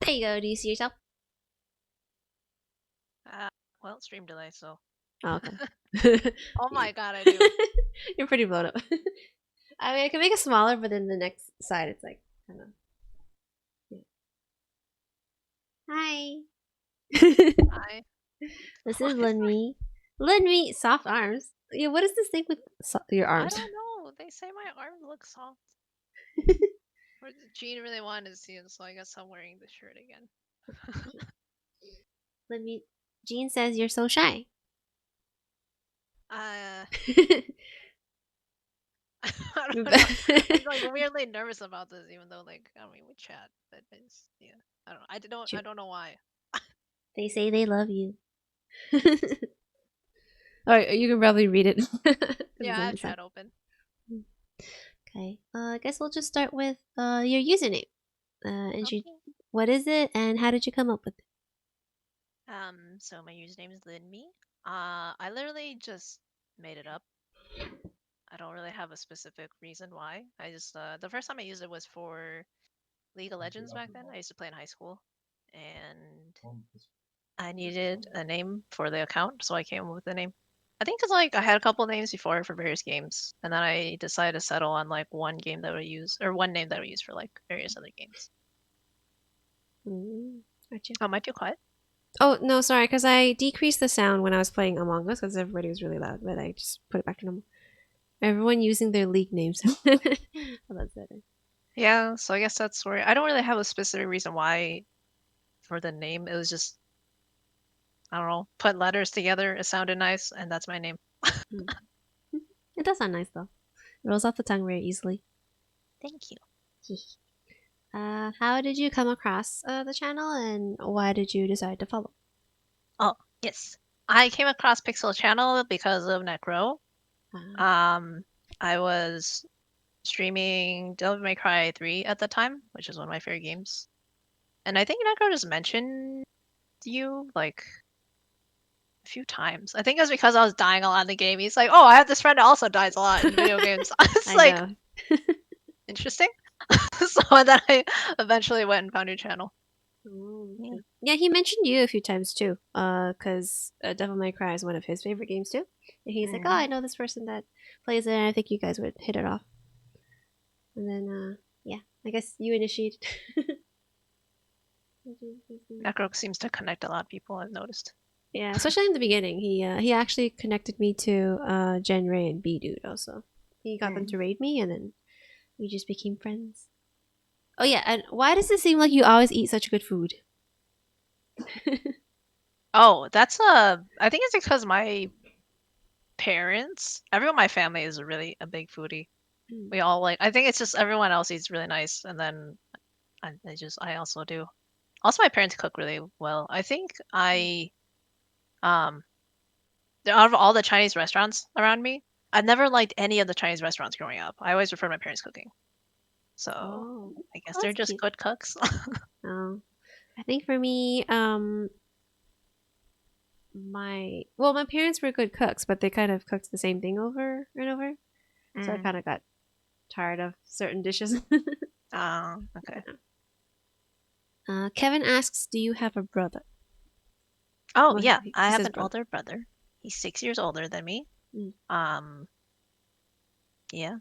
There you go. Do you see yourself? Uh, well, stream delay, so. Oh, okay. Oh my god, I do. You're pretty blown up. I mean, I can make it smaller, but then the next side, it's like, kind of. Yeah. Hi. I. This is What is my? Lunmie. Lunmie, soft arms. Yeah, what is this thing with your I arms? don't know. They say my arm looks soft. Or Jean really wanted to see it, so I guess I'm wearing the shirt again. Lunmie, Jean says you're so shy. Uh, I don't know. I'm like weirdly nervous about this, even though like I mean we chat, but it's yeah. I don't know. I don't know why. They say they love you. Oh, you can probably read it. 'Cause Yeah, it's I on have the side. chat open. Okay. I guess we'll just start with your username. And Okay. what is it, and how did you come up with it? So my username is Lunmie. I literally just made it up. I don't really have a specific reason why. I just the first time I used it was for League of Legends back then. I used to play in high school, and I needed a name for the account, so I came up with the name. I think because like I had a couple names before for various games, and then I decided to settle on like one game that I would use or one name that I would use for like various other games. Gotcha. Oh, am I too quiet? Oh no, sorry, because I decreased the sound when I was playing Among Us because everybody was really loud, but I just put it back to normal. Everyone using their league names. Oh, that's better. Yeah, so I guess that's where I don't really have a specific reason why for the name. It was just I don't know, put letters together. It sounded nice, and that's my name. Mm. It does sound nice though. It rolls off the tongue very easily. Thank you. How did you come across the channel, and why did you decide to follow? Oh, yes. I came across Pixel Channel because of Necro. Uh, Um, I was streaming Devil May Cry 3 at the time, which is one of my favorite games. And I think Necro just mentioned you like a few times. I think it was because I was dying a lot in the game. He's like, "Oh, I have this friend that also dies a lot in video games." It's I like know. interesting. So then I eventually went and found your channel. Oh, Yeah. okay. Yeah, he mentioned you a few times too. Because Devil May Cry is one of his favorite games too. And he's like, "Oh, Hmm. I know this person that plays it, and I think you guys would hit it off." And then, yeah, I guess you initiated. Necro seems to connect a lot of people. I've noticed. Yeah, especially in the beginning, he actually connected me to Jen Ray and B Dude also. He got them Hmm. to raid me, and then we just became friends. Oh yeah, and why does it seem like you always eat such good food? Oh, that's a. I think it's because my parents, everyone in my family is really a big foodie. We all like. I think it's just everyone else eats really nice, and then I also do. Also, my parents cook really well. I think um out of all the Chinese restaurants around me, I've never liked any of the Chinese restaurants growing up. I always preferred my parents cooking. So Oh, I guess oh, they're that's just cute. good cooks. Oh, I think for me, my parents were good cooks, but they kind of cooked the same thing over and over, so I Mm. kind of got tired of certain dishes. Okay. Kevin asks, "Do you have a brother?" Oh Well, yeah, I he have says an brother. older brother. He's 6 years older than me. Mm. Um, yeah.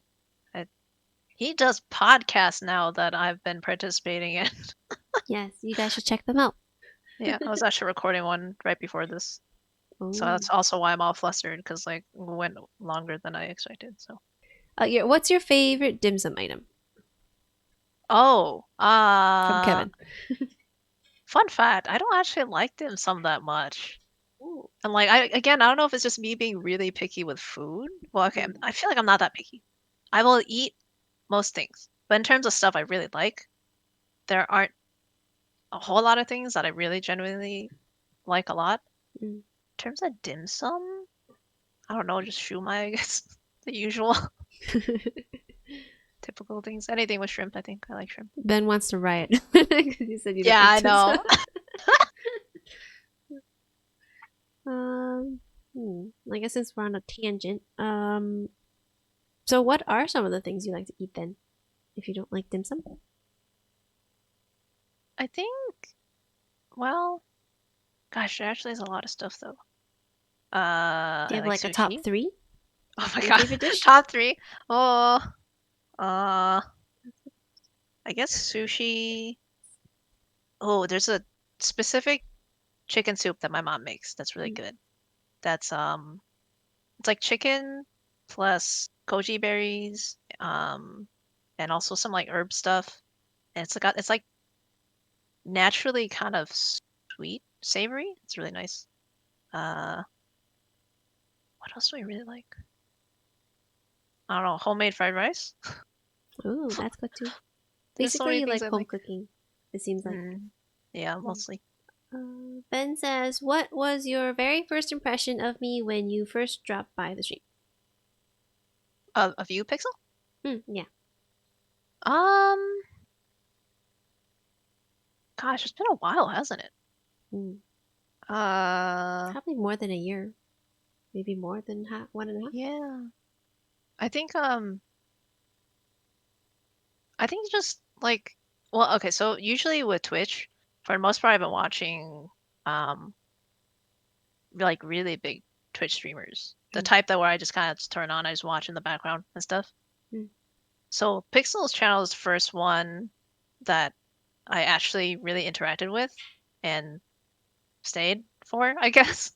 I, he does podcasts now that I've been participating in. Yes, you guys should check them out. Yeah, I was actually recording one right before this. So Oh, that's also why I'm all flustered because like it went longer than I expected. So yeah. What's your favorite dim sum item oh, from Kevin? fun fact, I don't actually like dim sum that much. Ooh. And like I don't know if it's just me being really picky with food. Well, okay, Mm. I feel like I'm not that picky. I will eat most things, but in terms of stuff I really like, there aren't a whole lot of things that I really genuinely like a lot. Mm. In terms of dim sum, I don't know, just shumai, I guess. The usual typical things. Anything with shrimp, I think. I like shrimp. Ben wants to riot because you said you don't Yeah, like I dim sum. know. Um, I guess since we're on a tangent, so what are some of the things you like to eat then, if you don't like dim sum? I think, well, gosh, there actually is a lot of stuff though. Do you I have like like a top sushi. three? Oh my Your God. favorite dish? Top three. Oh, uh, I guess sushi. Oh, there's a specific chicken soup that my mom makes that's really Mm. good. That's it's like chicken plus goji berries, and also some like herb stuff. And it's like naturally kind of sweet, savory. It's really nice. Uh, what else do I really like? I don't know, homemade fried rice. Ooh, that's good too. There's so many Basically, you things like I home like. cooking. It seems like. Mm, yeah, Mm. mostly. Ben says, "What was your very first impression of me when you first dropped by the stream?" Of you, Pixel? Yeah. Um, gosh, it's been a while, hasn't it? Mm. Uh, Probably more than a year. Maybe more than half, 1.5. yeah. I think I think just like well, okay, so usually with Twitch, for the most part I've been watching um like really big Twitch streamers. The Mm. type that where I just kind of turn on, I just watch in the background and stuff. Mm. So Pixel's channel is the first one that I actually really interacted with and stayed for, I guess.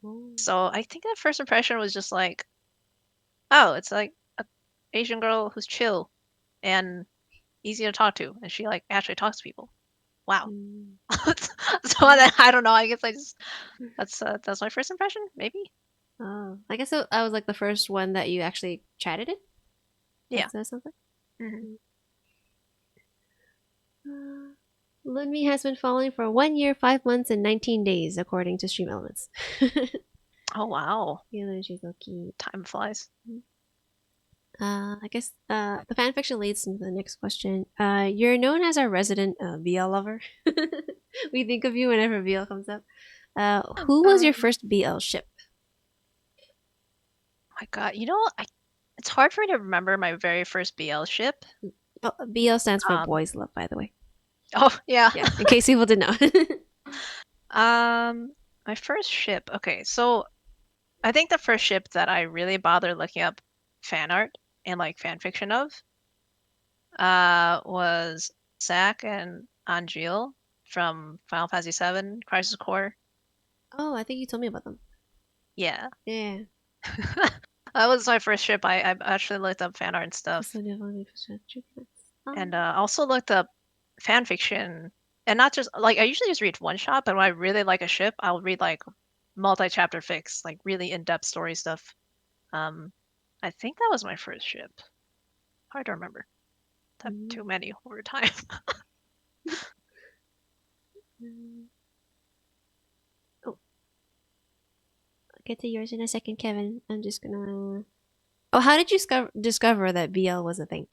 Oh. So I think that first impression was just like, oh, it's like a Asian girl who's chill and easy to talk to, and she like actually talks to people. Wow. Mm. So then, I don't know. I guess I just that's my first impression, maybe. Oh, I guess so. I was like the first one that you actually chatted in. Yeah. That's something. Hmm. Uh, Lunmie has been following for 1 year, 5 months, and 19 days, according to Stream Elements. Oh wow, Yeah, she's so cute. time flies. I guess the fanfiction leads into the next question. You're known as our resident BL lover. We think of you whenever BL comes up. Who was your Um, first BL ship? my God, it's hard for me to remember my very first BL ship. Oh, BL stands for Um, boys love, by the way. oh yeah. Yeah, in case people didn't know. Um, my first ship. Okay, so I think the first ship that I really bothered looking up fan art and like fan fiction of was Zack and Angeal from Final Fantasy VII Crisis Core. Oh, I think you told me about them. Yeah. Yeah. That was my first ship. I actually looked up fan art and Just stuff, so definitely for sure. and also looked up fan fiction, and not just like I usually just read one shot, but when I really like a ship, I'll read like multi-chapter fics, like really in-depth story stuff. Um, I think that was my first ship. Hard to remember. That Mm. too many over time. Oh, I'll get to yours in a second, Kevin. I'm just gonna. Oh, how did you discover that BL was a thing?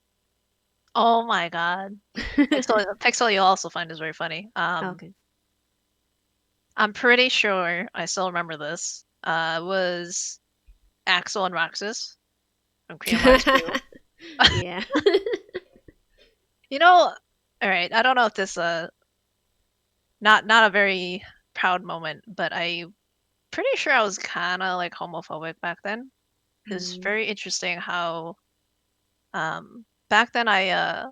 Oh my God. Pixel you'll also find is very funny. Okay. I'm pretty sure I still remember this. Was Axel and Roxas from Kingdom Hearts 2. Yeah. All right, I don't know if this not a very proud moment, but I pretty sure I was kind of like homophobic back then. It was Mm. very interesting how back then I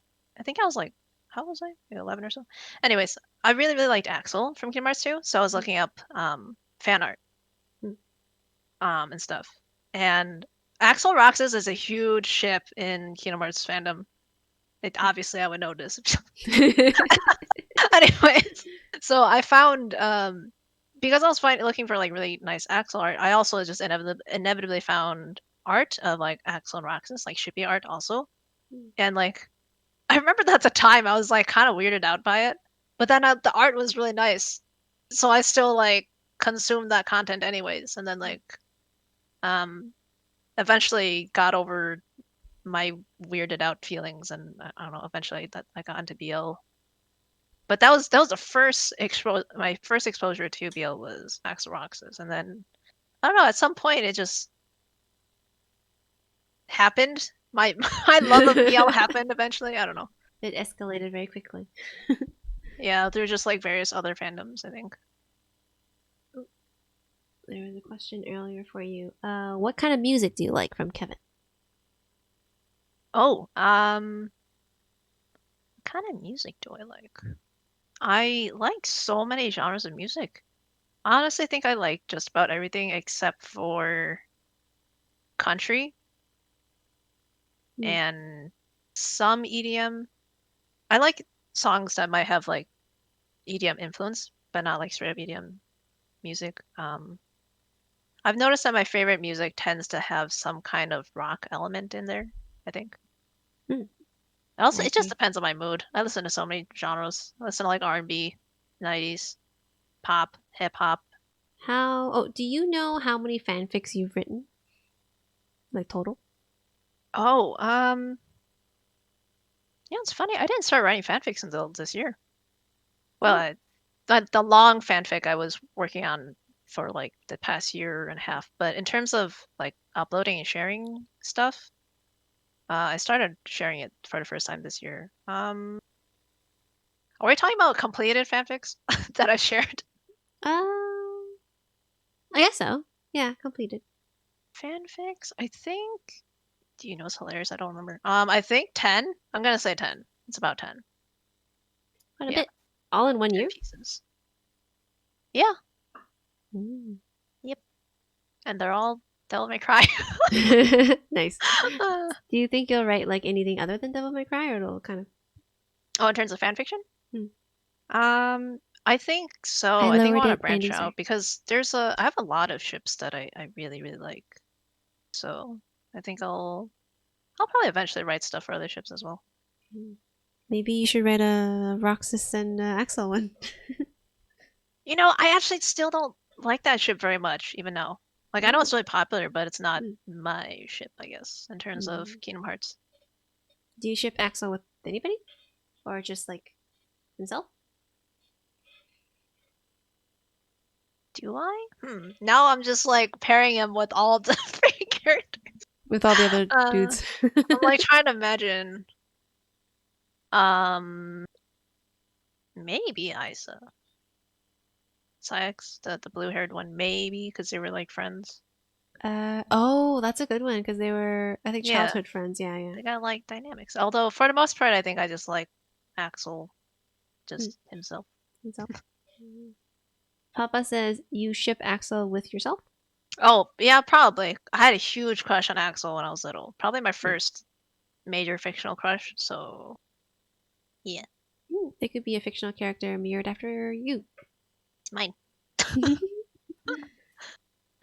think I was like how was I? Like 11 or so. Anyways, I really really liked Axel from Kingdom Hearts 2, so I was looking up fan art Mm. and stuff. And Axel Roxas is a huge ship in Kingdom Hearts fandom. Obviously I would know this. Anyways, so I found because I was looking for like really nice Axel art, I also just inevitably found art of like Axel and Roxas, like shippy art also. And like I remember that at the time I was like kind of weirded out by it, but then the art was really nice, so I still like consumed that content anyways, and then like um eventually got over my weirded out feelings, and I don't know, eventually that I got into BL. But that was my first exposure to BL was Max Roxas, and then I don't know, at some point it just happened. My my love of BL It happened eventually. I don't know. escalated very quickly. Yeah, they're just like various other fandoms, I think. Oh, there was a question earlier for you. What kind of music do you like from Kevin? Oh, what kind of music do I like? I like so many genres of music. I honestly think I like just about everything except for country Hmm. and some EDM. I like songs that might have like EDM influence, but not like straight up EDM music. I've noticed that my favorite music tends to have some kind of rock element in there, I think. Hmm. I Also, it just agree. depends on my mood. I listen to so many genres. I listen to like R&B, 90s, pop, hip hop. Do you know how many fanfics you've written? Like total? Oh, yeah, it's funny. I didn't start writing fanfics until this year. Well, Oh. the long fanfic I was working on for like the past year and a half. But in terms of like uploading and sharing stuff, I started sharing it for the first time this year. Are we talking about completed fanfics that I shared? Um, I guess so. Yeah, completed. Fanfics? I think. Do you know what's hilarious? I don't remember. I think 10. I'm gonna say 10. It's about 10. Quite a Yeah, bit. All in one 10 year? pieces. Yeah. Mm. Yep. And they're all Devil May Cry. Nice. Uh, Do you think you'll write like anything other than Devil May Cry, or it'll kind of? oh, in terms of fanfiction? Hmm. I think so. I I think I lowered want to it. branch Landing out zone. because I have a lot of ships that I really, really like. So I think I'll probably eventually write stuff for other ships as well. Hmm. Maybe you should write a Roxas and Axel one. You know, I actually still don't like that ship very much, even though, like, I know Oh. it's really popular, but it's not Hmm. my ship, I guess, in terms of Hmm. Kingdom Hearts. Do you ship Axel with anybody, or just like himself? Do I? Now I'm just like pairing him with all the free characters. With all the other Uh, dudes. I'm like trying to imagine. Um, maybe Isa. Syx, the blue-haired one, maybe because they were like friends. Oh, that's a good one because they were, I think, Yeah, childhood friends. Yeah, yeah. they got like dynamics. Although for the most part, I think I just like Axel, Hmm. just himself. Himself. Mm. Papa says you ship Axel with yourself. Oh, yeah, probably. I had a huge crush on Axel when I was little. Probably my Hmm. first major fictional crush. So yeah, Hmm. It could be a fictional character mirrored after you. it's mine.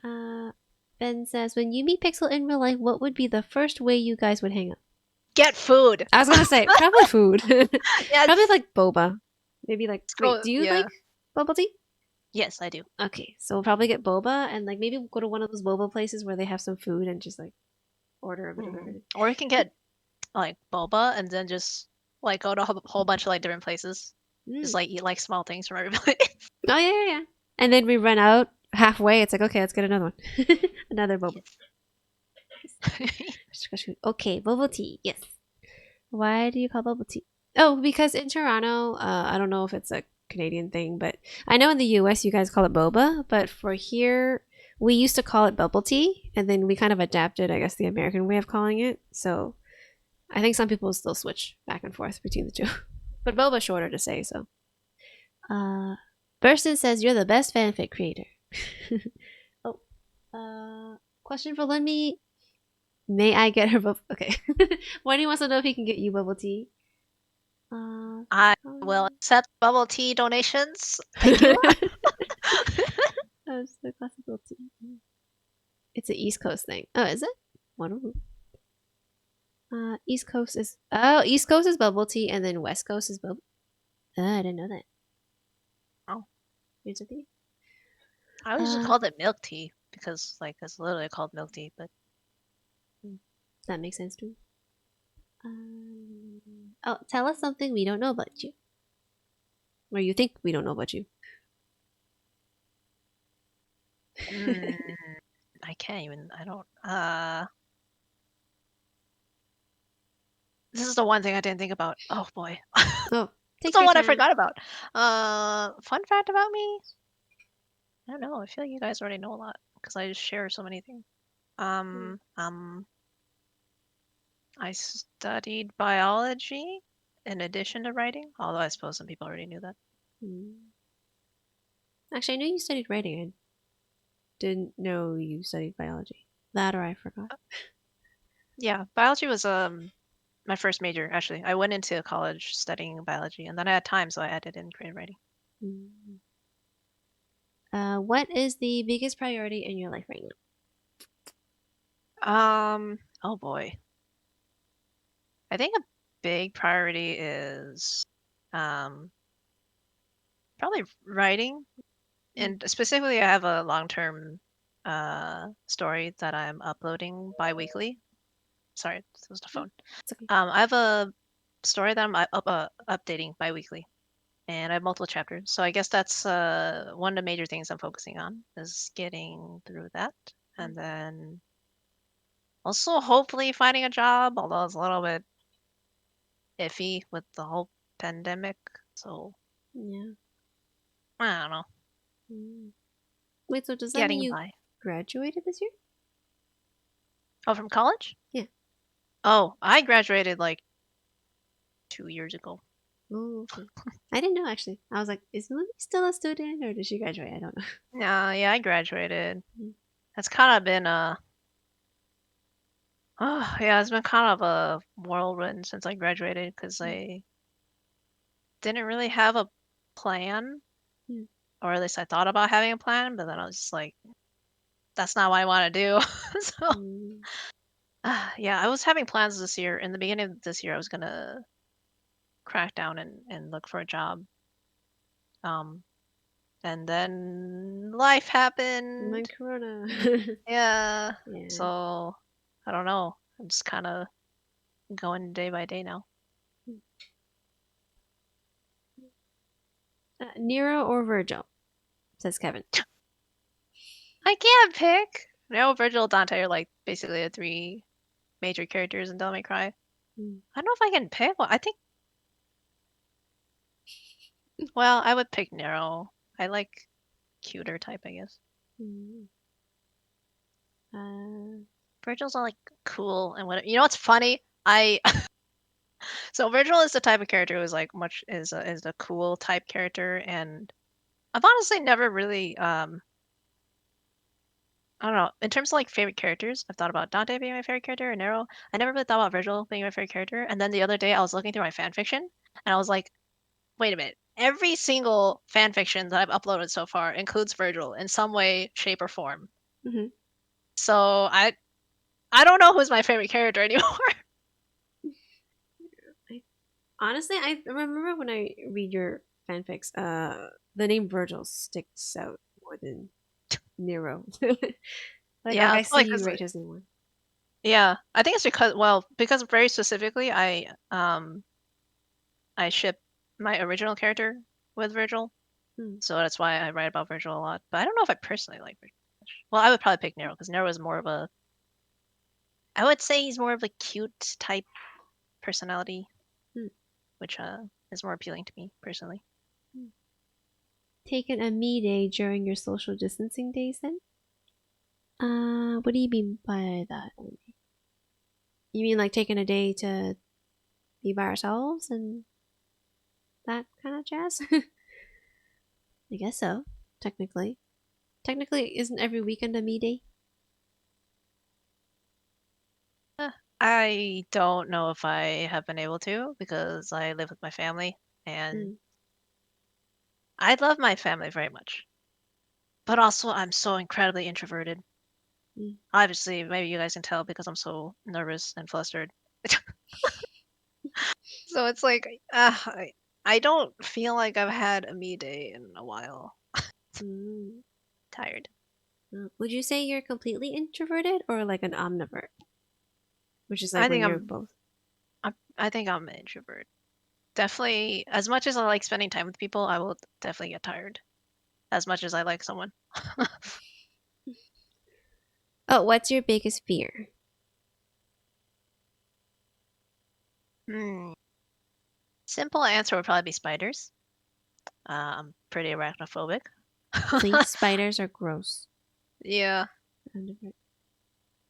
uh, Ben says, when you meet Pixel in real life, what would be the first way you guys would hang out? Get food. I was gonna say probably food. Probably Yes. like boba. Maybe like wait, So do you like yeah. bubble tea? Yes, I do. Okay, so we'll probably get boba and like maybe we'll go to one of those boba places where they have some food and just like order a bit of everything. Or you can get like boba and then just like go to a whole bunch of like different places. Just Mm. like eat like small things from every place. Oh yeah, yeah, yeah. And then we run out halfway. It's like okay, let's get another one, another boba. Yes. Okay, bubble tea. Yes. Why do you call bubble tea? Oh, because in Toronto, I don't know if it's a Canadian thing, but I know in the US you guys call it boba, but for here we used to call it bubble tea, and then we kind of adapted, I guess, the American way of calling it. So I think some people still switch back and forth between the two. But boba's shorter to say, so. Burston says you're the best fanfic creator. Oh, question for Lunmie. May I get her bubble? Okay. Wendy wants to know if he can get you bubble tea. I will Um, accept bubble tea donations. Thank you. That's the classical tea. It's an East Coast thing. Oh, is it? Wonderful. East Coast is bubble tea, and then West Coast is bubble. I didn't know that. Oh, Here's the thing. I always just Uh, called it milk tea because like it's literally called milk tea, but that makes sense too. Oh, tell us something we don't know about you, or you think we don't know about you. mm, I can't even. I don't. This is the one thing I didn't think about. Oh boy. Oh. That's Take the your one I time. forgot about. Fun fact about me? I don't know. I feel like you guys already know a lot because I just share so many things. Mm. I studied biology in addition to writing, although I suppose some people already knew that. Mm. Actually, I knew you studied writing. I didn't know you studied biology. That or I forgot. Yeah, biology was my first major actually. I went into college studying biology, and then I had time, so I added in creative writing. Mm. What is the biggest priority in your life right now? Oh boy, I think a big priority is um probably writing, Mm. and specifically, I have a long-term story that I'm uploading bi-weekly. Sorry, this was the Mm. phone. It's okay. I have a story that I'm updating bi-weekly, and I have multiple chapters. So I guess that's one of the major things I'm focusing on is getting through that, Mm. and then also hopefully finding a job, although it's a little bit iffy with the whole pandemic. So Yeah. I don't know, Mm. Wait, so does that mean getting you by. graduated this year? Oh, from college? Yeah. Oh, I graduated like 2 years ago. Oh, okay. I didn't know actually. I was like, is Lily still a student or did she graduate? I don't know. Yeah, I graduated. Mm. That's kind of been a oh yeah, it's been kind of a whirlwind since I graduated because Mm. I didn't really have a plan, Mm. or at least I thought about having a plan, but then I was just like, that's not what I want to do. So Mm. yeah, I was having plans this year. In the beginning of this year, I was gonna crack down and look for a job. Um, and then life My happened. corona. Yeah, Yeah. so I don't know. I'm just kind of going day by day now. Mm. Nero or Virgil? Says Kevin. I can't pick. No, Virgil, Dante are like basically the three major characters in Devil May Cry. I Mm. don't know if I can pick one. I think, well, I would pick Nero. I like cuter type, I guess. Mm. Uh, Virgil's all like cool and whatever. You know what's funny? I so Virgil is the type of character who's like much is a cool type character, and I've honestly never really I don't know. In terms of like favorite characters, I've thought about Dante being my favorite character and Nero. I never really thought about Virgil being my favorite character. And then the other day I was looking through my fan fiction and I was like, wait a minute. Every single fan fiction that I've uploaded so far includes Virgil in some way, shape, or form. mhm. So I don't know who's my favorite character anymore. I, honestly, I remember when I read your fanfics, the name Virgil sticks out more than Nero. Like Yeah, I it's see probably you because write his name more. yeah, I think it's because well, because very specifically I ship my original character with Virgil. Hmm. So that's why I write about Virgil a lot. But I don't know if I personally like Virgil much. Well, I would probably pick Nero because Nero is more of a I would say he's more of a cute type personality, Hmm. which is more appealing to me personally. Hmm. Taken a me day during your social distancing days then? What do you mean by that? You mean like taking a day to be by ourselves and that kind of jazz? I guess so. Technically. Technically, isn't every weekend a me day? Eh, I don't know if I have been able to because I live with my family and Mm. I love my family very much. But also, I'm so incredibly introverted. Mm. Obviously, maybe you guys can tell because I'm so nervous and flustered. So it's like, I don't feel like I've had a me day in a while. Mm. Tired. Would you say you're completely introverted or like an omnivert? Which is like I when think you're I'm, both. I think I'm an introvert. Definitely, as much as I like spending time with people, I will definitely get tired. As much as I like someone. Oh, what's your biggest fear? Hmm. Simple answer would probably be spiders. I'm pretty arachnophobic. See, spiders are gross. Yeah.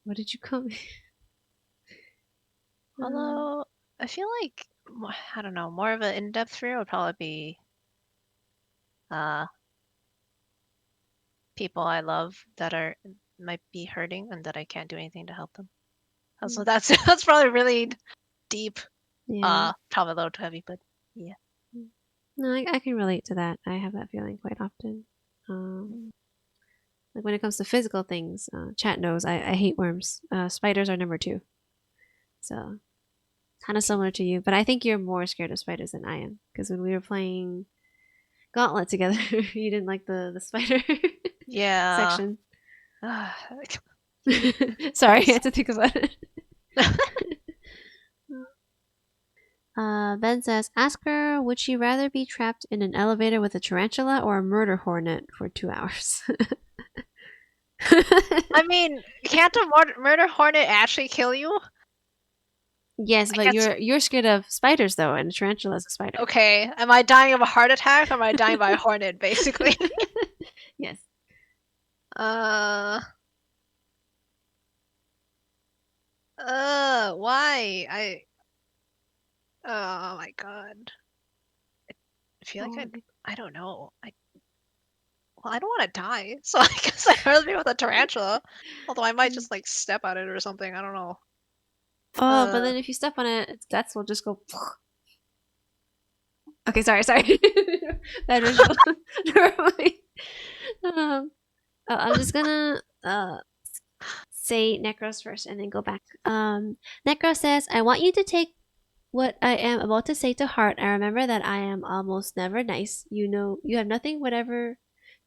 What did you call me? Although I feel like I don't know, more of an in-depth fear would probably be uh people I love that are might be hurting and that I can't do anything to help them. So that's that's probably really deep. Yeah. Probably a little too heavy, but yeah. No, I can relate to that. I have that feeling quite often. Mm. Like when it comes to physical things, chat knows I hate worms. Spiders are number two. So kind of similar to you, but I think you're more scared of spiders than I am. Because when we were playing Gauntlet together, you didn't like the spider Yeah. section. Sorry, I Yes. had to think about it. Ben says, ask her, would she rather be trapped in an elevator with a tarantula or a murder hornet for 2 hours? I mean, can't a murder hornet actually kill you? Yes, I but guess. you're scared of spiders though, and a tarantula is a spider. Okay, am I dying of a heart attack or am I dying by a hornet, basically? Yes. uh, why? Oh my god. I feel like Oh, I don't know. Well, I don't want to die, so I guess I'd rather be with a tarantula. Although I might just like step on it or something. I don't know. oh, but Uh, then if you step on it, its guts will just go. Okay, sorry. Bad visual. Never mind. Um, I'm just gonna say Necros first and then go back. Necro says, I want you to take what I am about to say to heart. I remember that I am almost never nice. You know, you have nothing, whatever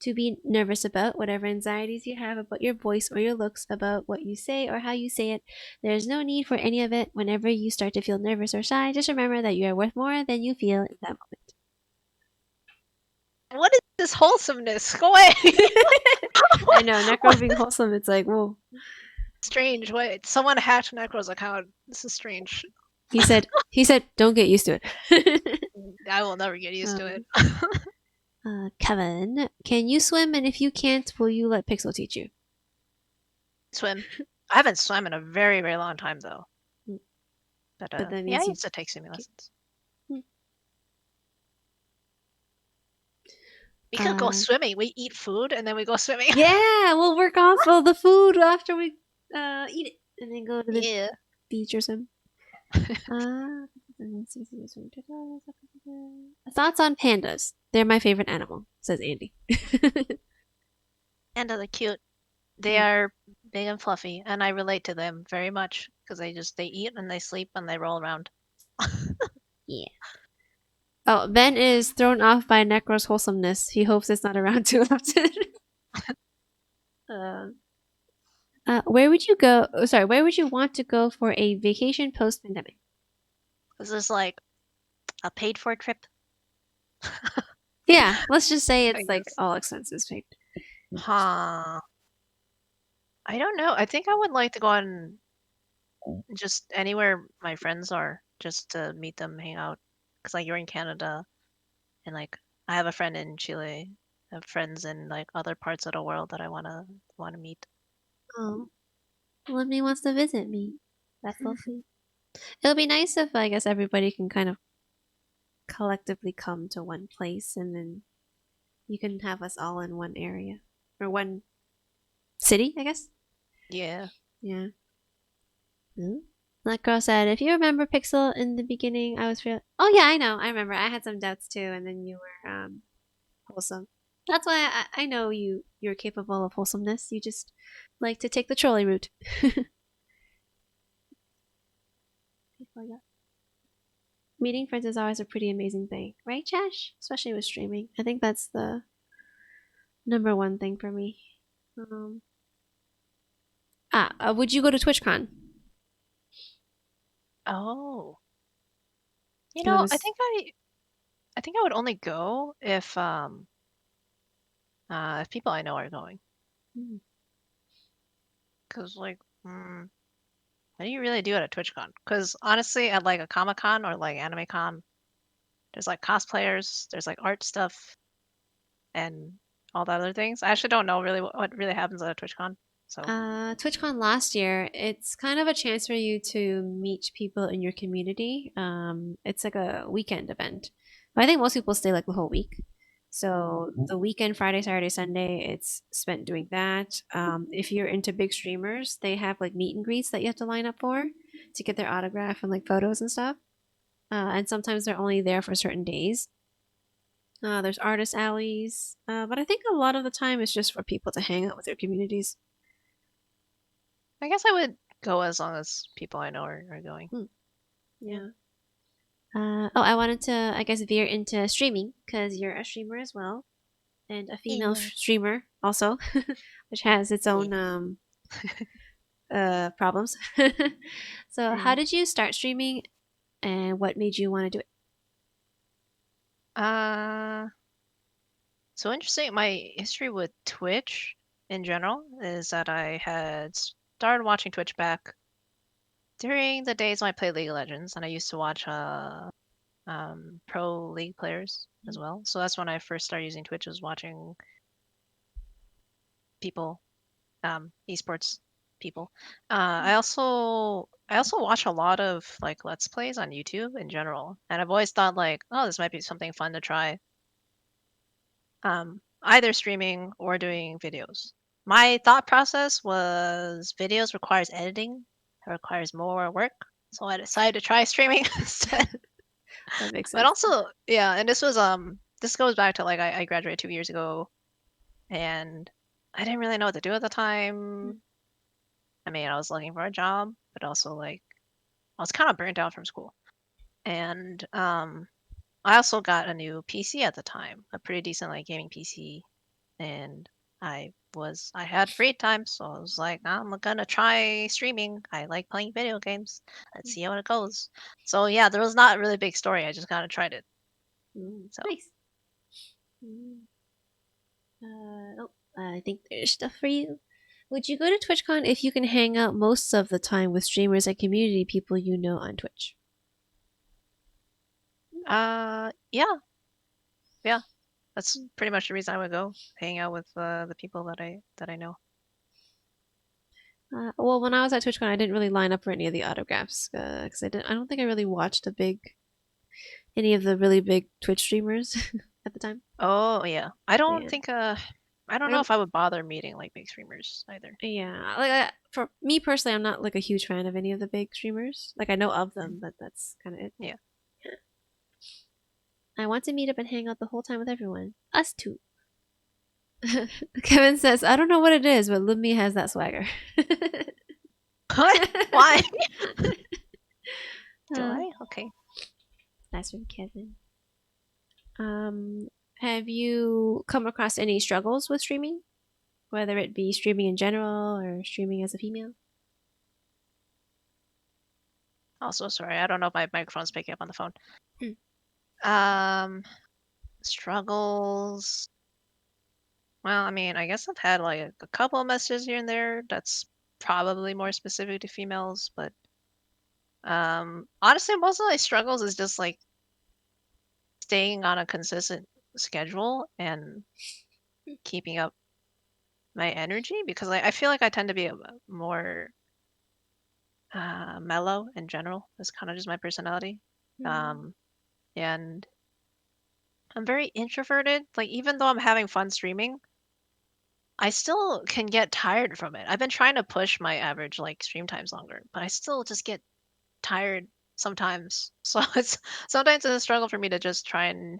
to be nervous about, whatever anxieties you have about your voice or your looks, about what you say or how you say it. There is no need for any of it. Whenever you start to feel nervous or shy, just remember that you are worth more than you feel in that what is this wholesomeness? Go away. moment. I know, Necro being wholesome, it's like, whoa. Strange. Wait, someone hacked Necro's account. This is strange. He said, don't get used to it. I will never get used to it. um, Kevin, can you swim? And if you can't, will you let Pixel teach you? Swim. I haven't swam in a very, very long time though. Mm, But But that yeah, I means you. used to take swimming lessons. Mm. We could go Uh, swimming. We eat food and then we go swimming. yeah, we'll work off all the food after we eat it, and then go to the Yeah. beach or something. Thoughts on pandas? They're my favorite animal, says Andy. And they're cute. They are big and fluffy, and I relate to them very much because they eat and they sleep and they roll around. Yeah. Oh, Ben is thrown off by Necro's wholesomeness. He hopes it's not around too often. uh, where would you go? Oh, sorry, where would you want to go for a vacation post pandemic? This is like a paid for trip, Yeah, let's just say I it's like guess. all expenses paid. Huh. I don't know. I think I would like to go on just anywhere my friends are, just to meet them, hang out. Because like you're in Canada, and like I have a friend in Chile, I have friends in like other parts of the world that I wanna meet. Oh, Lunmie wants to visit me. That's so sweet. It'll be nice if I guess everybody can kind of collectively come to one place, and then you can have us all in one area or one city, I guess. Yeah. Yeah. Hmm? Like girl said, if you remember Pixel in the beginning, I was real. Oh yeah, I know. I remember. I had some doubts too, and then you were wholesome. That's why I know you're capable of wholesomeness. You just like to take the trolley route. Meeting friends is always a pretty amazing thing, right, Chash? Especially with streaming. I think that's the number one thing for me. Um, would you go to TwitchCon? Oh. It was. I think I would only go if people I know are going. Mm. 'Cause like, what do you really do at a TwitchCon? Because honestly, at like a Comic Con or like Anime Con, There's like cosplayers, there's like art stuff, and all the other things. I actually don't know really what really happens at a TwitchCon. So, TwitchCon last year, it's kind of a chance for you to meet people in your community. It's like a weekend event, but I think most people stay like the whole week. So the weekend, Friday, Saturday, Sunday, it's spent doing that. If you're into big streamers, they have like meet and greets that you have to line up for to get their autograph and like photos and stuff. And sometimes they're only there for certain days. There's artist alleys, but I think a lot of the time it's just for people to hang out with their communities. I guess I would go as long as people I know are going. Hmm, Yeah. yeah. Oh, I wanted to, I guess, veer into streaming because you're a streamer as well, and a female Yeah. streamer also, which has its Yeah. own problems. So, how Mm. did you start streaming, and what made you want to do it? Uh, so interesting. My history with Twitch in general is that I had started watching Twitch back during the days when I played League of Legends, and I used to watch pro League players as well. So that's when I first started using Twitch, was watching people, esports people. I also watch a lot of like Let's Plays on YouTube in general, and I've always thought like, oh, this might be something fun to try. Either streaming or doing videos. My thought process was videos requires editing, it requires more work, so I decided to try streaming instead. That makes But sense. also, yeah, and this goes back to like I graduated 2 years ago, and I didn't really know what to do at the time. I mean, I was looking for a job, but also like I was kind of burnt out from school, and I also got a new PC at the time, a pretty decent like gaming PC, and I had free time, so I was like, I'm gonna try streaming. I like playing video games. Let's see how it goes. So yeah, there was not a really big story. I just kind of tried it. So Nice. Mm. Oh, I think there's stuff for you. Would you go to TwitchCon if you can hang out most of the time with streamers and community people you know on Twitch? yeah, yeah, that's pretty much the reason I would go hang out with the people that I know. Well, when I was at TwitchCon, I didn't really line up for any of the autographs because I didn't. I don't think I really watched any of the really big Twitch streamers at the time. Oh yeah, Yeah, I don't like know if I would bother meeting like big streamers either. yeah, like for me personally, I'm not like a huge fan of any of the big streamers. Like I know of Mm. them, but that's kind of it. Yeah. Yeah. I want to meet up and hang out the whole time with everyone. Us too. Kevin says, I don't know what it is, but Lunmie has that swagger. What? Why? Do uh, I? Okay. That's from Kevin. Um, have you come across any struggles with streaming? Whether it be streaming in general or streaming as a female? Also, sorry, I don't know if my microphone's picking up on the phone. Hmm. Um, struggles. Well, I mean, I guess I've had like a couple of messages here and there. That's probably more specific to females, but honestly, most of my struggles is just like staying on a consistent schedule and keeping up my energy because I feel like I tend to be a more mellow in general. That's kind of just my personality. Hmm. Um, and I'm very introverted. Like even though I'm having fun streaming, I still can get tired from it. I've been trying to push my average like stream times longer, but I still just get tired sometimes. So it's sometimes it's a struggle for me to just try and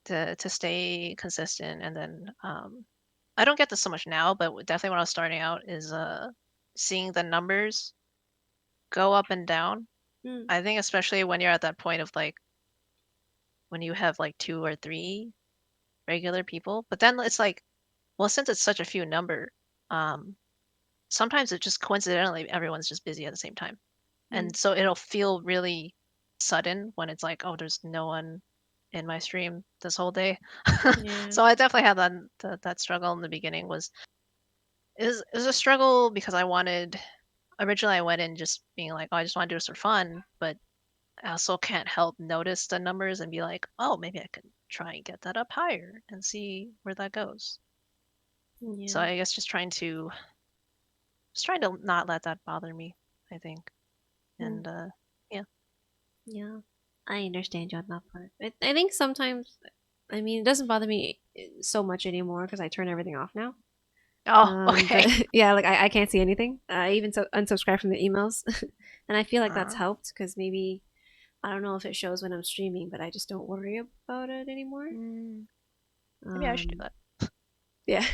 to stay consistent. And then I don't get this so much now, but definitely when I was starting out is seeing the numbers go up and down. Hmm. I think especially when you're at that point of like when you have like two or three regular people, but then it's like, well, since it's such a few number, um, sometimes it just coincidentally everyone's just busy at the same time. Hmm. And so it'll feel really sudden when it's like, oh, there's no one in my stream this whole day. Yeah. So I definitely had that struggle in the beginning was it was a struggle because I wanted originally I went in just being like, oh, I just want to do this for fun, but I also can't help notice the numbers and be like, oh, maybe I could try and get that up higher and see where that goes. So Yeah. I guess just trying to not let that bother me, I think. Mm, And yeah. yeah. I understand you on that part. I think sometimes, I mean, it doesn't bother me so much anymore because I turn everything off now. Oh, But okay. yeah, like I can't see anything. I even unsubscribe from the emails, and I feel like that's Uh, helped because maybe I don't know if it shows when I'm streaming, but I just don't worry about it anymore. mm, maybe I should do Um, that. yeah,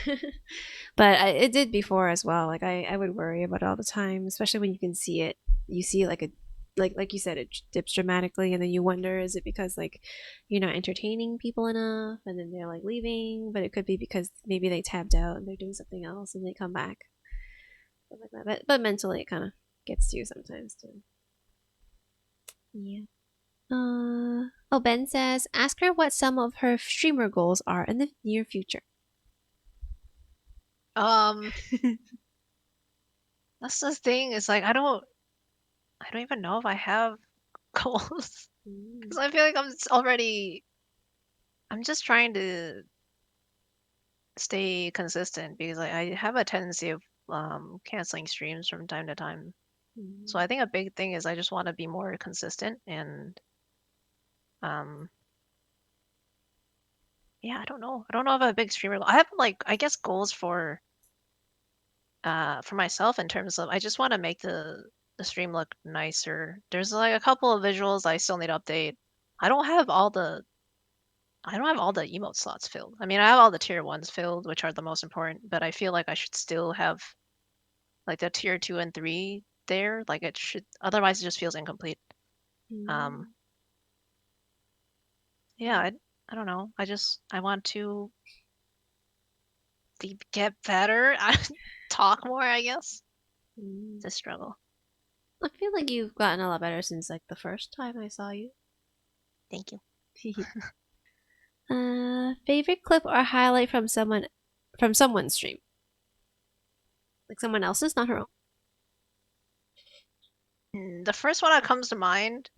but it did before as well. Like I would worry about it all the time, especially when you can see it. You see like a like you said, it dips dramatically, and then you wonder, is it because like you're not entertaining people enough, and then they're like leaving? But it could be because maybe they tabbed out and they're doing something else, and they come back, stuff like that. But mentally, it kind of gets to you sometimes too. Yeah. Oh, Ben says, ask her what some of her streamer goals are in the near future. Um, that's the thing. Is like I don't even know if I have goals Mm, because I feel like I'm just trying to stay consistent because I have a tendency of canceling streams from time to time. So mm, I think a big thing is I just want to be more consistent and um yeah, I don't know. I don't know if I have a big streamer goal. I have like I guess goals for myself in terms of I just want to make the stream look nicer. There's like a couple of visuals I still need to update. I don't have all the I don't have all the emote slots filled. I mean, I have all the tier ones filled, which are the most important, but I feel like I should still have like the tier two and three there. Like it should, otherwise it just feels incomplete. Um, mm, yeah, I don't know. I want to get better, talk more. I guess mm. it's a struggle. I feel like you've gotten a lot better since like the first time I saw you. Thank you. Favorite clip or highlight from someone's stream, like someone else's, not her own. The first one that comes to mind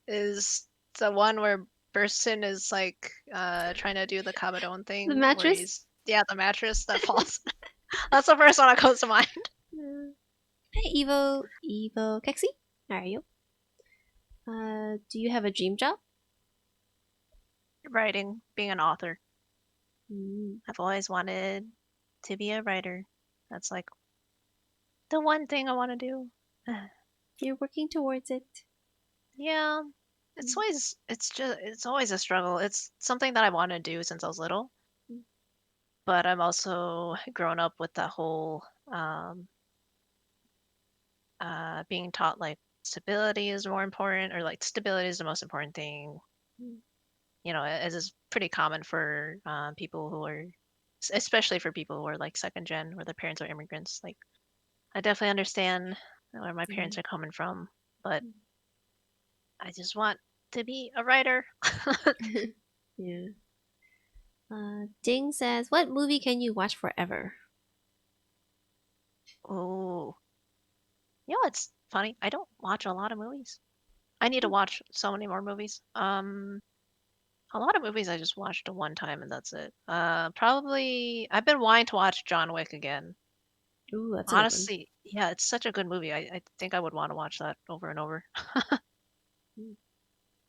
is the one where Burson is like trying to do the Kabadon The thing where mattress. he's yeah, the mattress that falls. That's the first one that comes to mind. Hey, Evo Kexi, how are you? Do you have a dream job? Writing, being an author. Mm, I've always wanted to be a writer. That's like the one thing I want to do. you're working towards it. Yeah, Mm, it's always a struggle. It's something that I want to do since I was little, mm, but I'm also grown up with that whole being taught like stability is more important or like stability is the most important thing. mm, You know, as is pretty common for people who are, especially for people who are like second gen where their parents are immigrants. Like, I definitely understand where my yeah. parents are coming from, but Mm. I just want to be a writer. Yeah. Ding says, what movie can you watch forever? Oh, you know, it's funny. I don't watch a lot of movies. I need to watch so many more movies. A lot of movies I just watched one time and that's it. Probably I've been wanting to watch John Wick again. Ooh, that's a good one. Honestly, yeah, it's such a good movie. I think I would want to watch that over and over. Mm.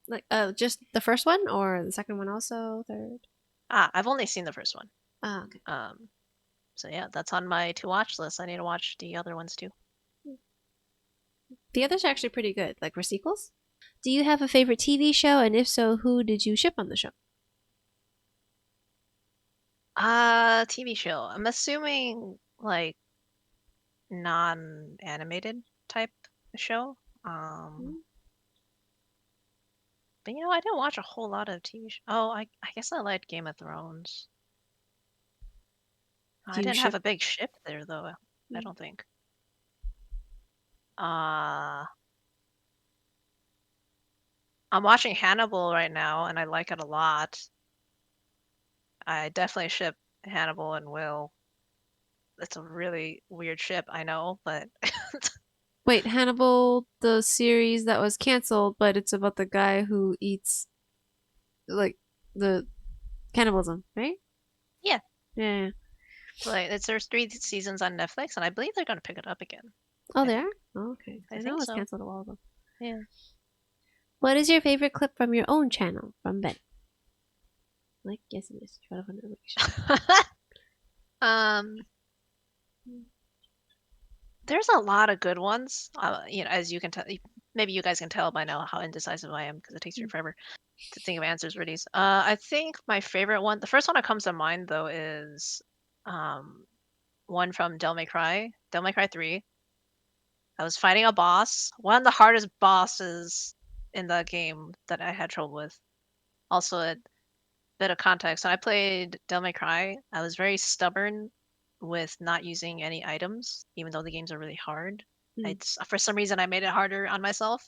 Like, just the first one or the second one also, third? Ah, I've only seen the first one. Ah, okay. Um, so yeah, that's on my to watch list. I need to watch the other ones too. The others are actually pretty good. Like, for sequels. Do you have a favorite TV show? And if so, who did you ship on the show? TV show. I'm assuming like non-animated type show. Um, Mm. but you know, I didn't watch a whole lot of TV. Oh, I guess I liked Game of Thrones. Do I you didn't have ship? a big ship there though. I Mm. don't think. Uh, I'm watching Hannibal right now, and I like it a lot. I definitely ship Hannibal and Will. It's a really weird ship, I know, but Wait, Hannibal, the series that was canceled, but it's about the guy who eats like the cannibalism, right? Yeah, Yeah. like there's 3 seasons on Netflix, and I believe they're gonna pick it up again. Oh, I they think. are? Oh, okay. I I know it think was so. canceled a while ago. Yeah. What is your favorite clip from your own channel from Ben? Like, yes, it is. Try to find information. um, there's a lot of good ones. As you can tell, maybe you guys can tell by now how indecisive I am because it takes me forever to think of answers for these. I think my favorite one, the first one that comes to mind though, is um one from Devil May Cry 3. I was fighting a boss, one of the hardest bosses in the game that I had trouble with. Also, a bit of context. When I played Devil May Cry, I was very stubborn with not using any items, even though the games are really hard. Mm, It's for some reason I made it harder on myself.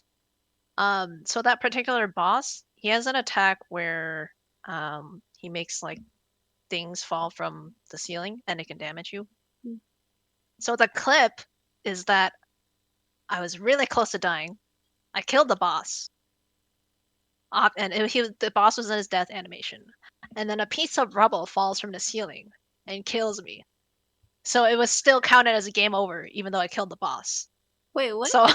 So that particular boss, he has an attack where he makes like things fall from the ceiling and it can damage you. mm. So the clip is that I was really close to dying. I killed the boss, and the boss was in his death animation, and then a piece of rubble falls from the ceiling and kills me. So it was still counted as a game over, even though I killed the boss. Wait, what? So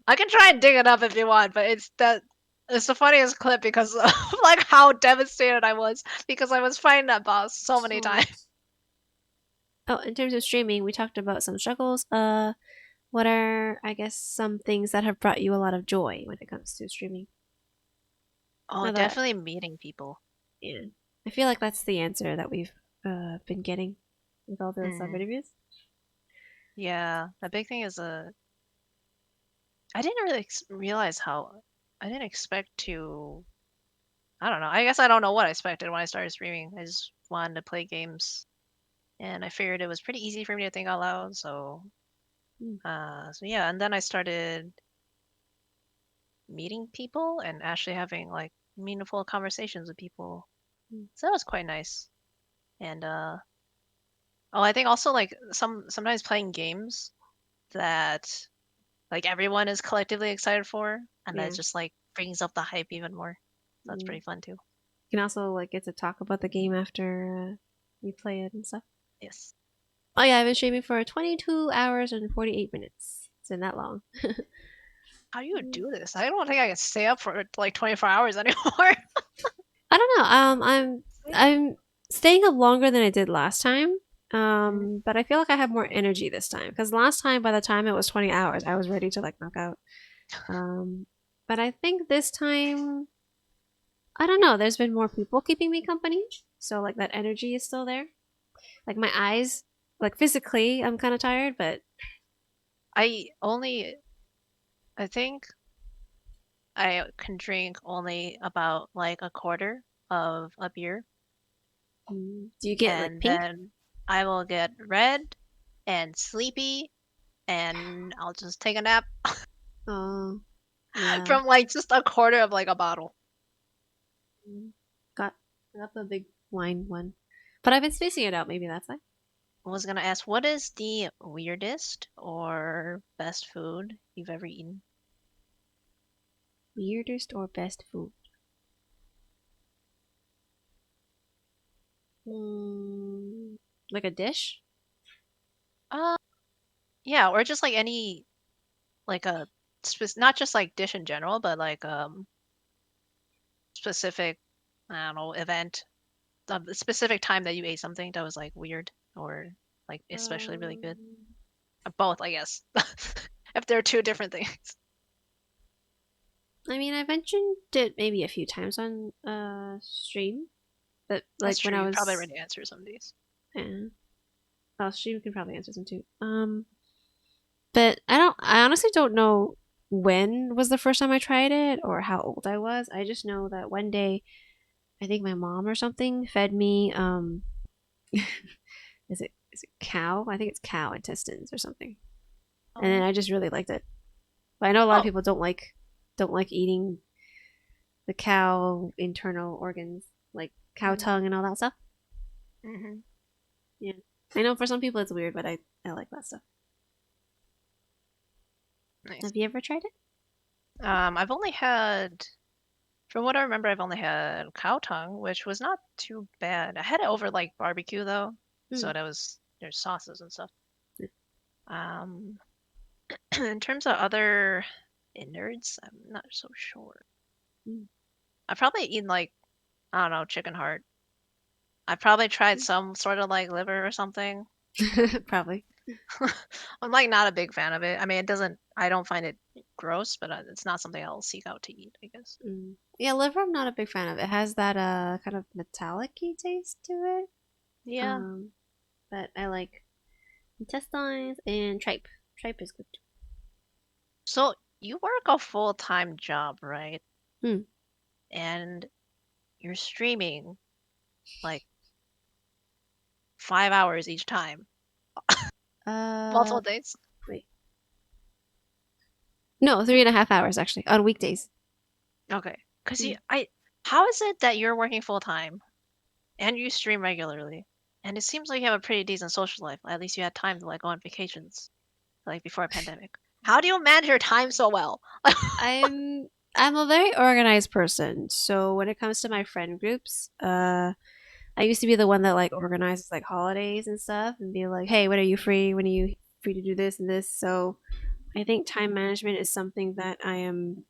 I can try and dig it up if you want, but it's the funniest clip because of like how devastated I was because I was fighting that boss so many Oh. times. Oh, in terms of streaming, we talked about some struggles. What are, I guess, some things that have brought you a lot of joy when it comes to streaming? Oh, Now that, definitely meeting people. yeah, I feel like that's the answer that we've been getting with all the sub Hmm. interviews. Yeah, the big thing is I didn't really realize how I didn't expect to. I don't know. I guess I don't know what I expected when I started streaming. I just wanted to play games, and I figured it was pretty easy for me to think out loud. Mm, So yeah, and then I started meeting people and actually having like meaningful conversations with people. mm, So that was quite nice. And oh, I think also like sometimes playing games that like everyone is collectively excited for, and that yeah. just like brings up the hype even more. So that's Mm. pretty fun too. You can also like get to talk about the game after you play it and stuff. Yes. Oh yeah, I've been streaming for 22 hours and 48 minutes. It's been that long. How do you Mm. do this? I don't think I can stay up for like 24 hours anymore. I don't know. I'm staying up longer than I did last time. Mhm. But I feel like I have more energy this time because last time, by the time it was 20 hours, I was ready to like knock out. Um, but I think this time, I don't know. There's been more people keeping me company, so like that energy is still there. Like my eyes, like physically, I'm kind of tired, but I only, I think I can drink only about like a quarter of a beer, do you get like and pink? then I will get red and sleepy, and I'll just take a nap Oh, yeah. from like just a quarter of like a bottle. Mm. Got got the big wine one, but I've been spacing it out. Maybe that's why. I was gonna ask, what is the weirdest or best food you've ever eaten? Weirdest or best food? Mm, like a dish? Uh, yeah, or just like any like a not just like dish in general, but like specific, I don't know, event, a specific time that you ate something that was like weird or like especially really good. Um, Both, I guess. If they're two different things. I mean, I mentioned it maybe a few times on stream, but That's like when true. I You probably was, already answered some of these. yeah, well, stream can probably answer some too. But I don't. I honestly don't know when was the first time I tried it or how old I was. I just know that one day, I think my mom or something fed me. Is it cow? I think it's cow intestines or something. And then Oh. I just really liked it. But I know a lot of Oh. people don't like eating the cow internal organs, like cow Mm. tongue and all that stuff. Hmm. Yeah, I know for some people it's weird, but I like that stuff. Nice. Have you ever tried it? I've only had, from what I remember, I've only had cow tongue, which was not too bad. I had it over like barbecue though, Hmm. so that was there's sauces and stuff. Um, in terms of other innards, I'm not so sure. Mm. I probably eaten like I don't know chicken heart. I probably tried some sort of like liver or something. Probably. I'm like not a big fan of it. I mean, it doesn't. I don't find it gross, but it's not something I'll seek out to eat, I guess. Mm. Yeah, liver I'm not a big fan of. It has that kind of metallic-y taste to it. Yeah. Um, but I like intestines and tripe. Tripe is good So you work a full-time job, right? too. And you're streaming like 5 hours each time, multiple Hmm. days. Wait. No, 3.5 hours actually on weekdays. Okay. Cause Mm. how is it that you're working full-time and you stream regularly? And it seems like you have a pretty decent social life. At least you had time to like go on vacations, like before a pandemic. How do you manage your time so well? I'm I'm a very organized person. So when it comes to my friend groups, I used to be the one that like organizes like holidays and stuff and be like, "Hey, when are you free? When are you free to do this and this?" So I think time management is something that I am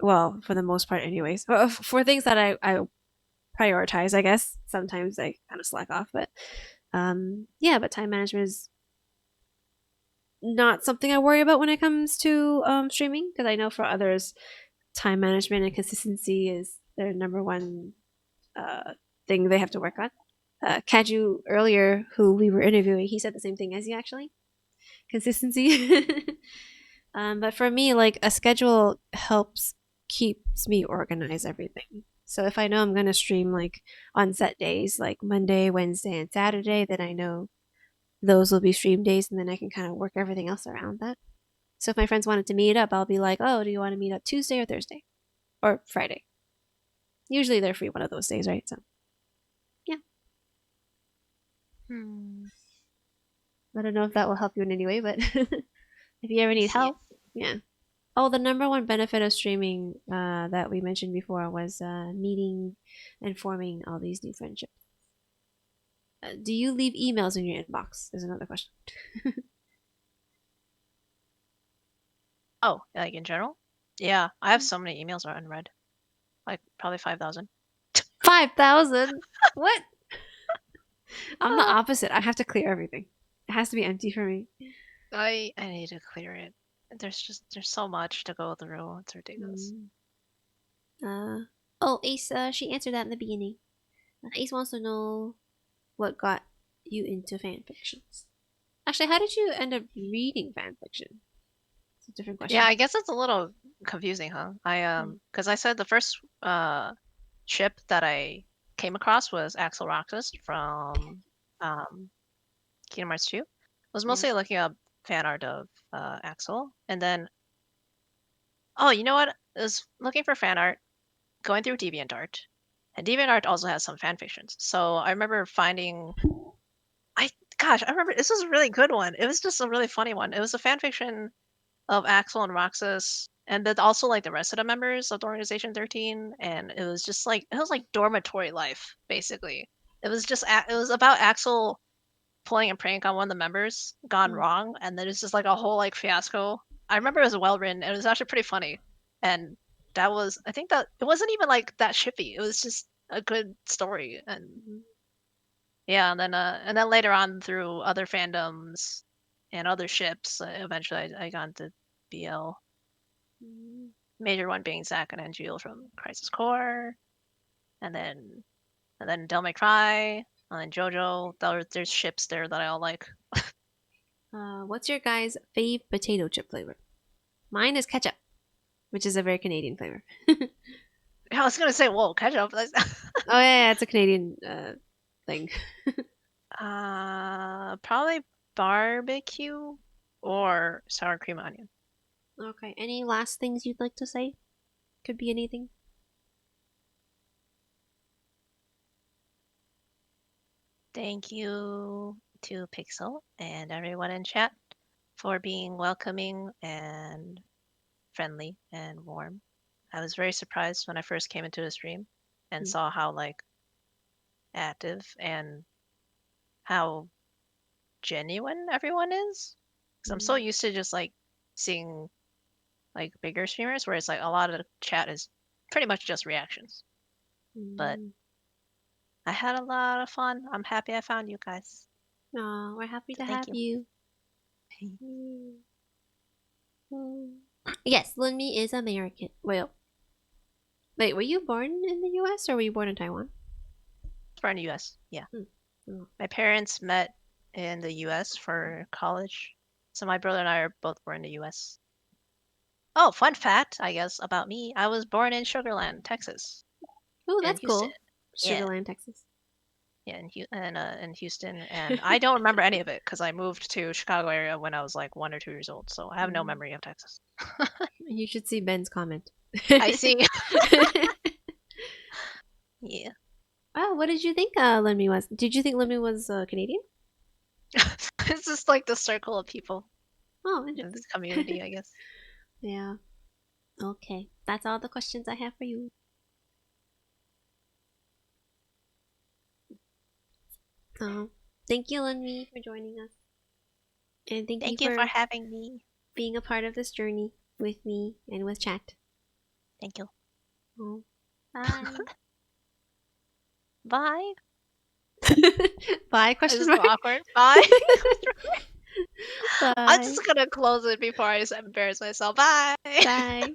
well, for the most part anyways. For things that I prioritize, I guess. Sometimes I kind of slack off, but yeah, but time management is not something I worry about when it comes to streaming because I know for others, time management and consistency is their number one uh, thing they have to work on. Kaju earlier, who we were interviewing, he said the same thing as you actually consistency. But for me, like a schedule helps keeps me organize everything. So if I know I'm gonna stream like on set days, like Monday, Wednesday, and Saturday, then I know those will be stream days, and then I can kind of work everything else around that. So if my friends wanted to meet up, I'll be like, "Oh, do you want to meet up Tuesday or Thursday or Friday?" Usually they're free one of those days, right? So yeah, Hmm. I don't know if that will help you in any way, but if you ever I need see. I help, see. yeah. Oh, the number one benefit of streaming that we mentioned before was meeting and forming all these new friendships. Do you leave emails in your inbox? Is another question. Oh, like in general? Yeah, I have so many emails are unread. Like probably 5,000. 5,000? What? I'm the opposite. I have to clear everything. It has to be empty for me. I need to clear it. There's so much to go through. It's ridiculous. Mm. Oh, Ace, she answered that in the beginning. Ace wants to know what got you into fan fictions. Actually, how did you end up reading fan fiction? It's a different Yeah, question. I guess it's a little confusing, huh? Because I said the first ship that I came across was Axel Roxas from um Kingdom Hearts 2. I was Yeah. mostly looking up fan art of Axel, and then oh, you know what? I was looking for fan art, going through DeviantArt, and DeviantArt also has some fan fictions. So I remember finding I gosh, I remember this was a really good one. It was just a really funny one. It was a fan fiction of Axel and Roxas, and then also like the rest of the members of the Organization 13, and it was like dormitory life basically. It was about Axel pulling a prank on one of the members gone Mm. wrong, and then it's just like a whole like fiasco. I remember it was well written, and it was actually pretty funny, and that was I think that it wasn't even like that shippy. It was just a good story, and yeah, and then later on through other fandoms and other ships, eventually I got into BL. Mm. Major one being Zack and Angeal from Crisis Core, and then Devil May Cry, and then JoJo. There's ships there that I all like. What's your guys' fave potato chip flavor? Mine is ketchup, which is a very Canadian flavor. I was gonna say, whoa, ketchup. Oh yeah, it's a Canadian thing. Probably barbecue or sour cream and onion. Okay. Any last things you'd like to say? Could be anything. Thank you to Pixel and everyone in chat for being welcoming and friendly and warm. I was very surprised when I first came into the stream and Mm, saw how like active and how genuine everyone is. Because I'm so mm, used to just like seeing like bigger streamers where it's like a lot of the chat is pretty much just reactions. But mm. I had a lot of fun. I'm happy I found you guys. Aw, we're happy So to thank have you. you. Mm. Mm. Yes, Lunmie is American. Well, wait, were you born in the US or were you born in Taiwan? Born in the US. Yeah. Hmm. Oh. My parents met in the US for college. So my brother and I are both born in the US. Oh, fun fact, I guess, about me. I was born in Sugarland, Texas, Oh, in that's Houston. cool. Yeah, Sugarland, Texas. yeah, in Houston, and I don't remember any of it because I moved to Chicago area when I was like 1 or 2 years old, so I have no Mm. memory of Texas. You should see Ben's comment. I see. Yeah, Oh, what did you think Lunmie was? Did you think Lunmie was Canadian? it's just like the circle of people, Oh, this interesting. community, I guess. Yeah. Okay. That's all the questions I have for you. Um, Thank you, Lunmie, for joining us. And thank you Thank you for for having me. being a part of this journey with me and with chat. Thank you. Oh, bye. Bye. Bye, Is question this mark. so awkward? Bye. I'm Bye. just gonna close it before I just embarrass myself. Bye. Bye.